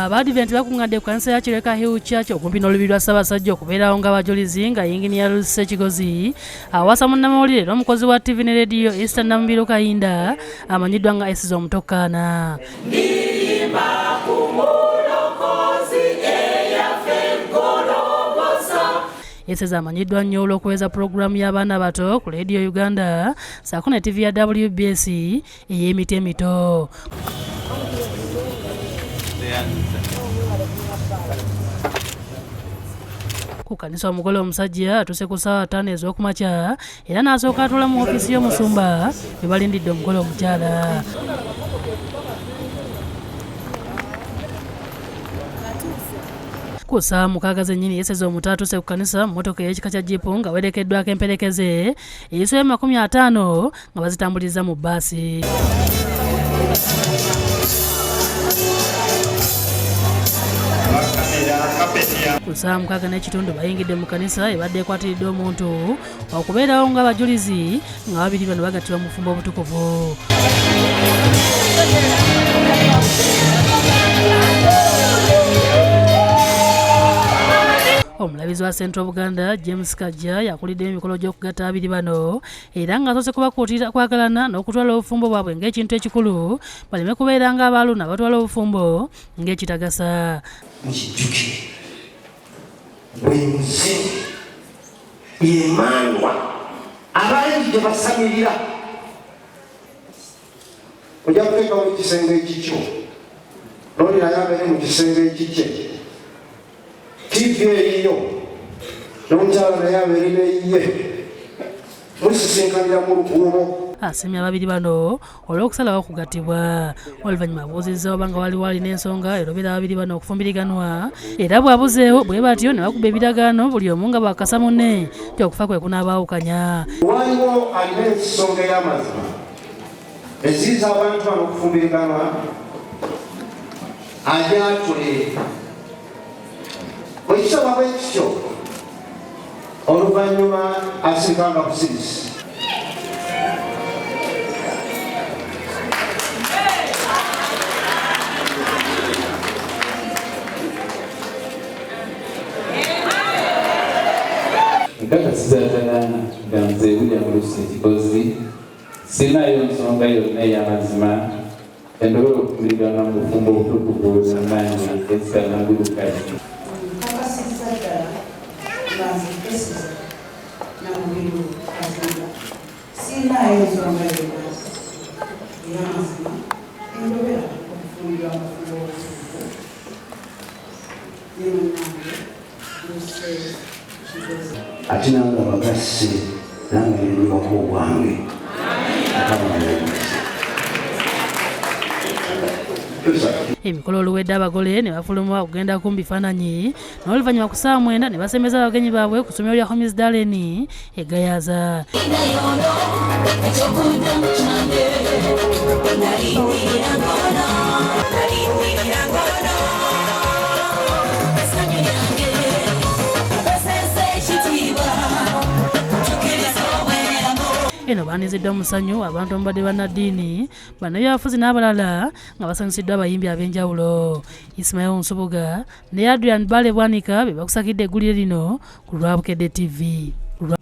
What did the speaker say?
Abadiventi bakungadde ku kanisa ya Kireka Hill Church okumpi n'olubiri lwa Ssaabasajja okubeerawo nga bajulizi nga yinginiya Lucy Kigozi awasa munnamawulire n'omukozi wa TV ne Radio Esther Namubiro Kayinda amanyiddwa nga Esiza Omutokkaana. Esiza amanyiddwa nnyo olw'okuweza pulogulaamu y'abaana bato ku Radio Uganda ssaako ne TV ya WBS ey'emiti emito. Ku kanisa omugole omusajja atuuse ku ssaawa 5 ez'okumakya era n'asooka atuula mu ofiisi y'omusumba we balindidde omugole omukyala. Ku ssaawa 6 zennyini Esiza Omuto atuuse ku kanisa mu mmotoka ey'ekika kya jiipu nga werekeddwako emperekeze eyiseeyo 50 nga bazitambuliriza mu bbaasi. Ku ssaawa 6:30 bayingidde mu kanisa ebadde ekwatiridde omuntu okubeerawo nga abajulizi nga babiri bano bagattibwa mu bufumbo obutukuvu. Omulabizi wa Central Buganda James Kajja yakulidde emikolo gy'okugatta abiri bano era nga asoose kubakuutira kwagalana n'okutwala obufumbo bwabwe ng'ekintu ekikulu baleme kubeera nga abaaluna batwala obufumbo ng'ekitagasa. Mukijjukire bwenze yemanwa abalenzi gye basamirira ojja kuteekawo ekisenge ekikyo n'olirayo abeere mu kisenge ekikye TV eriyo n'omukyala naye abeerina eyiye musisinkanira mu lukuubo. Asimye ababiri bano olw'okusalawo okugattibwa. Oluvannyuma abuuzizza oba nga waliwo alina ensonga erobera ababiri bano okufumbiriganwa era bw'abuzeewo bwe batyo ne bakuba ebiragaano buli omu nga bwakasa munne nti okufa kwe kunaabaawukanya. Waliwo alina ensonga ey'amazima eziyiza abantu bano okufumbiriganwa ajatule bwekisaba bwe kityo oluvannyuma asinkanga busirisi. Nkakasizatala nga nze William Lucy Kigozi sinayo nsonga yonna ey'amazima endobola okufumbiriganwa mu bufumbo obutukuvu nange Esther Namubiro Kayinda. Sinayo nsonga yonna ey'amazima endobola okufumbirwa mu bufumbo obutukuvu ate nange abagasse nange nendibako obwange. Emikolo oluwedde abagole ne bafuluma okugenda ku bifaananyi n'oluvannyuma ku ssaawa 9 ne basembeza abagenyi baabwe ku ssomero lya Homies Darlene e Gayaza. Eno baaniziddwa omusanyu abantu omubadde bannaddiini bannabyabufuzi n'abalala nga basanyusiddwa abayimbi ab'enjawulo. Ismail Nsubuga ne Adrian Bale Bwanika be bakusakidde eggulire lino ku Lwabukedde TV.